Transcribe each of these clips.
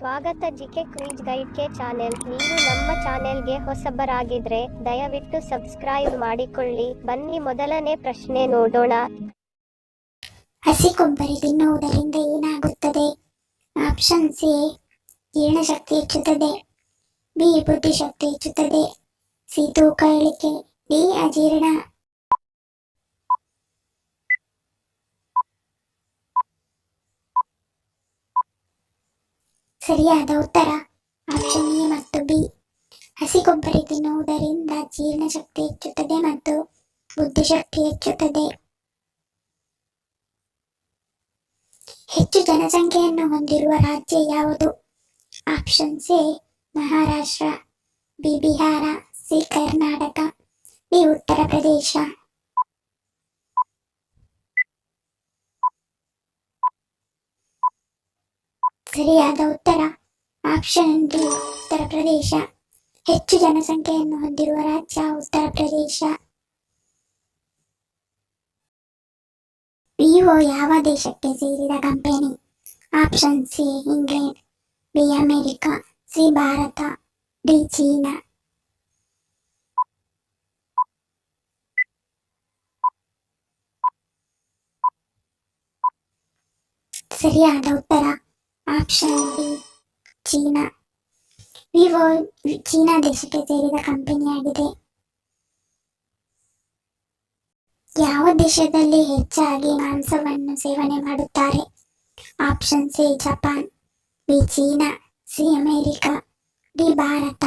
ಸ್ವಾಗತ GK quiz ಗೈಡ್ಗೆ channel. ನೀವು ನಮ್ಮ ಚಾನೆಲ್ಗೆ ಹೊಸಬರಾಗಿದ್ರೆ ದಯವಿಟ್ಟು ಸಬ್ಸ್ಕ್ರೈಬ್ ಮಾಡಿಕೊಳ್ಳಿ. ಬನ್ನಿ ಮೊದಲನೇ ಪ್ರಶ್ನೆ ನೋಡೋಣ. ಹಸಿ ಕೊಬ್ಬರಿ ತಿನ್ನುವುದರಿಂದ ಏನಾಗುತ್ತದೆ? ಆಪ್ಷನ್ ಸಿ ಜೀರ್ಣಶಕ್ತಿ ಹೆಚ್ಚುತ್ತದೆ, ಬಿ ಬುದ್ಧಿಶಕ್ತಿ ಹೆಚ್ಚುತ್ತದೆ, ಸಿ ತೂಕ ಇಳಿಕೆ, ಡಿ ಅಜೀರ್ಣ. ಸರಿಯಾದ ಉತ್ತರ ಆಪ್ಷನ್ ಎ ಮತ್ತು ಬಿ. ಹಸಿ ಕೊಬ್ಬರಿ ತಿನ್ನುವುದರಿಂದ ಜೀರ್ಣಶಕ್ತಿ ಹೆಚ್ಚುತ್ತದೆ ಮತ್ತು ಬುದ್ಧಿಶಕ್ತಿ ಹೆಚ್ಚುತ್ತದೆ. ಹೆಚ್ಚು ಜನಸಂಖ್ಯೆಯನ್ನು ಹೊಂದಿರುವ ರಾಜ್ಯ ಯಾವುದು? Option C Maharashtra, B Bihar, C Karnataka, D Uttar Pradesh. ಸರಿಯಾದ ಉತ್ತರ ಆಪ್ಷನ್ ಡಿ ಉತ್ತರ ಪ್ರದೇಶ. ಹೆಚ್ಚು ಜನಸಂಖ್ಯೆಯನ್ನು ಹೊಂದಿರುವ ರಾಜ್ಯ ಉತ್ತರ ಪ್ರದೇಶ. ವಿವೋ ಯಾವ ದೇಶಕ್ಕೆ ಸೇರಿದ company? Option C England, B America, C Bharat, D China. ಸರಿಯಾದ ಉತ್ತರ option D China. Vivo China ದೇಶಕ್ಕೆ ಸೇರಿದ ಕಂಪನಿಯಾಗಿದೆ. ಯಾವ ದೇಶದಲ್ಲಿ ಹೆಚ್ಚಾಗಿ ಮಾಂಸವನ್ನು ಸೇವನೆ ಮಾಡುತ್ತಾರೆ? Option C Japan, B China, C America, D Bharat.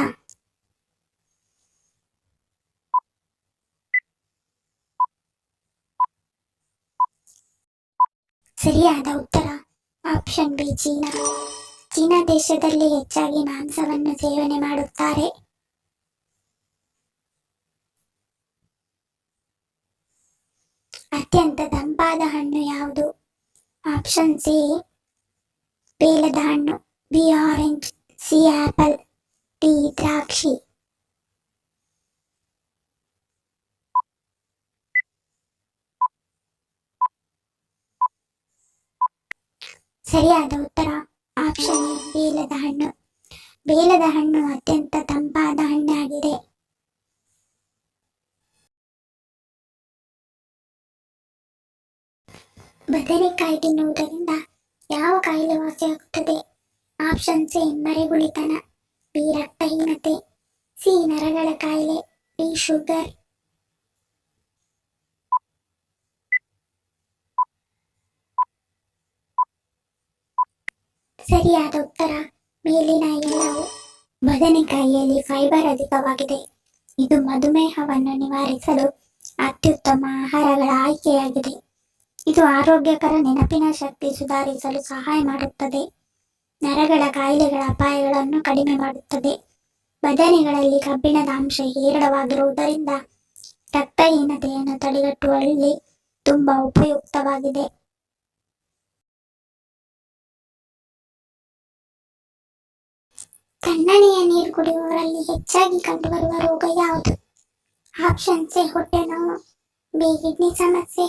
ಸರಿಯಾದ ಉತ್ತರ ಆಪ್ಷನ್ ಬಿ ಚೀನಾ. ಚೀನಾ ದೇಶದಲ್ಲಿ ಹೆಚ್ಚಾಗಿ ಮಾಂಸವನ್ನು ಸೇವನೆ ಮಾಡುತ್ತಾರೆ. ಅತ್ಯಂತ ತಂಪಾದ ಹಣ್ಣು ಯಾವುದು? ಆಪ್ಷನ್ ಸಿ ಬೇಲದ ಹಣ್ಣು, B orange, C apple, D ದ್ರಾಕ್ಷಿ. ಸರಿಯಾದ ಉತ್ತರ ಆಪ್ಷನ್ ಎ ಬೇಲದ ಹಣ್ಣು. ಬೇಲದ ಹಣ್ಣು ಅತ್ಯಂತ ತಂಪಾದ ಹಣ್ಣಾಗಿದೆ. ಬದನೆಕಾಯಿ ತಿನ್ನುವುದರಿಂದ ಯಾವ ಕಾಯಿಲೆ ವಾಸಿಯಾಗುತ್ತದೆ? ಆಪ್ಷನ್ ಸಿ ಮರೆಗುಳಿತನ, ಬಿ ರಕ್ತಹೀನತೆ, ಸಿ ನರಗಳ ಕಾಯಿಲೆ, ಡಿ ಶುಗರ್. ಸರಿಯಾದ ಉತ್ತರ ಮೇಲಿನ ಎಲ್ಲವೂ. ಬದನೆಕಾಯಿಯಲ್ಲಿ ಫೈಬರ್ ಅಧಿಕವಾಗಿದೆ. ಇದು ಮಧುಮೇಹವನ್ನು ನಿವಾರಿಸಲು ಅತ್ಯುತ್ತಮ ಆಹಾರಗಳ ಆಯ್ಕೆಯಾಗಿದೆ. ಇದು ಆರೋಗ್ಯಕರ ನೆನಪಿನ ಶಕ್ತಿ ಸುಧಾರಿಸಲು ಸಹಾಯ ಮಾಡುತ್ತದೆ. ನರಗಳ ಕಾಯಿಲೆಗಳ ಅಪಾಯಗಳನ್ನು ಕಡಿಮೆ ಮಾಡುತ್ತದೆ. ಬದನೆಗಳಲ್ಲಿ ಕಬ್ಬಿಣದ ಅಂಶ ಹೇರಳವಾಗಿರುವುದರಿಂದ ರಕ್ತಹೀನತೆಯನ್ನು ತಡೆಗಟ್ಟುವಲ್ಲಿ ತುಂಬಾ ಉಪಯುಕ್ತವಾಗಿದೆ. ತಣ್ಣನೆಯ ನೀರು ಕುಡಿಯುವವರಲ್ಲಿ ಹೆಚ್ಚಾಗಿ ಕಂಡುಬರುವ ರೋಗ ಯಾವುದು? ಆಪ್ಷನ್ ಸಿ ಹೊಟ್ಟೆ ನೋವು, ಬಿ ಕಿಡ್ನಿ ಸಮಸ್ಯೆ,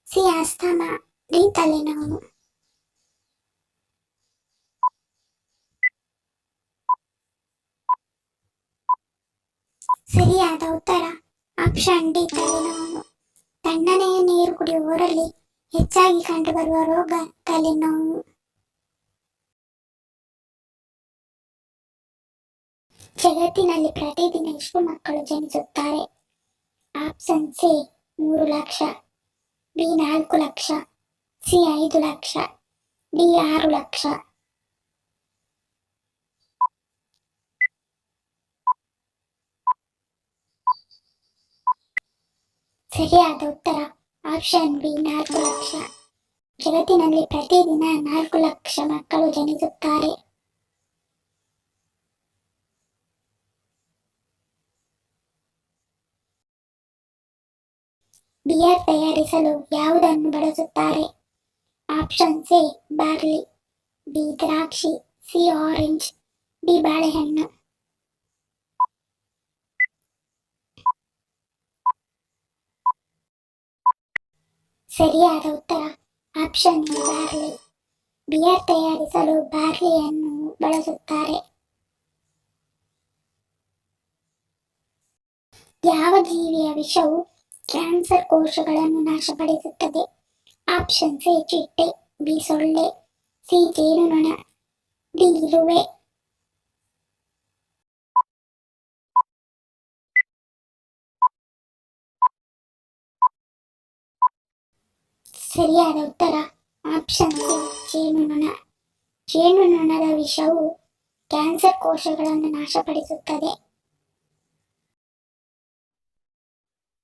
ಸಿ ಆಸ್ತಮಾ, ಡಿ ತಲೆನೋವು. ಸರಿಯಾದ ಉತ್ತರ ಆಪ್ಷನ್ ಡಿ ತಲೆನೋವು. ತಣ್ಣನೆಯ ನೀರು ಕುಡಿಯುವವರಲ್ಲಿ ಹೆಚ್ಚಾಗಿ ಕಂಡುಬರುವ ರೋಗ ತಲೆನೋವು. ಜಗತ್ತಿನಲ್ಲಿ ಪ್ರತಿದಿನ ಎಷ್ಟು ಮಕ್ಕಳು ಜನಿಸುತ್ತಾರೆ? Option C 3 lakh, B 4 lakh, C 5 lakh, D 6 lakh. ಸರಿಯಾದ ಉತ್ತರ ಆಪ್ಷನ್ ಬಿ 4 ಲಕ್ಷ. ಜಗತ್ತಿನಲ್ಲಿ ಪ್ರತಿದಿನ 4 ಲಕ್ಷ ಮಕ್ಕಳು ಜನಿಸುತ್ತಾರೆ. ಬಿಯರ್ ತಯಾರಿಸಲು ಯಾವುದನ್ನು ಬಳಸುತ್ತಾರೆ? ಆಪ್ಷನ್ ಸಿ ಬಾರ್ಲಿ, ಬಿ ದ್ರಾಕ್ಷಿ, ಸಿ ಆರೆಂಜ್, ಡಿ ಬಾಳೆಹಣ್ಣು. ಸರಿಯಾದ ಉತ್ತರ ಆಪ್ಷನ್ ಎ ಬಾರ್ಲಿ. ಬಿಯರ್ ತಯಾರಿಸಲು ಬಾರ್ಲಿಯನ್ನು ಬಳಸುತ್ತಾರೆ. ಯಾವ ಜೀವಿಯ ವಿಷವು ಕ್ಯಾನ್ಸರ್ ಕೋಶಗಳನ್ನು ನಾಶಪಡಿಸುತ್ತದೆ? ಆಪ್ಷನ್ಸ್ ಎ ಚಿಟ್ಟೆ, ಬಿ ಸೊಳ್ಳೆ, ಸಿ ಜೇನುನೊಣ, ಡಿ ಇರುವೆ. ಸರಿಯಾದ ಉತ್ತರ ಆಪ್ಷನ್ ಸಿ ಜೇನುನೊಣ. ಜೇನುನೊಣದ ವಿಷವು ಕ್ಯಾನ್ಸರ್ ಕೋಶಗಳನ್ನು ನಾಶಪಡಿಸುತ್ತದೆ.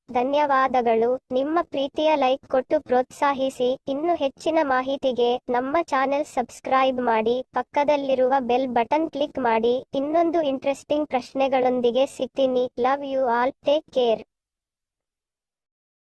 ಧನ್ಯವಾದಗಳು. ನಿಮ್ಮ ಪ್ರೀತಿಯ ಲೈಕ್ ಕೊಟ್ಟು ಪ್ರೋತ್ಸಾಹಿಸಿ. ಇನ್ನು ಹೆಚ್ಚಿನ ಮಾಹಿತಿಗೆ ನಮ್ಮ ಚಾನೆಲ್ ಸಬ್ಸ್ಕ್ರೈಬ್ ಮಾಡಿ, ಪಕ್ಕದಲ್ಲಿರುವ ಬೆಲ್ ಬಟನ್ ಕ್ಲಿಕ್ ಮಾಡಿ. ಇನ್ನೊಂದು ಇಂಟ್ರೆಸ್ಟಿಂಗ್ ಪ್ರಶ್ನೆಗಳೊಂದಿಗೆ ಸಿಗ್ತೀನಿ. Love you all. Take care.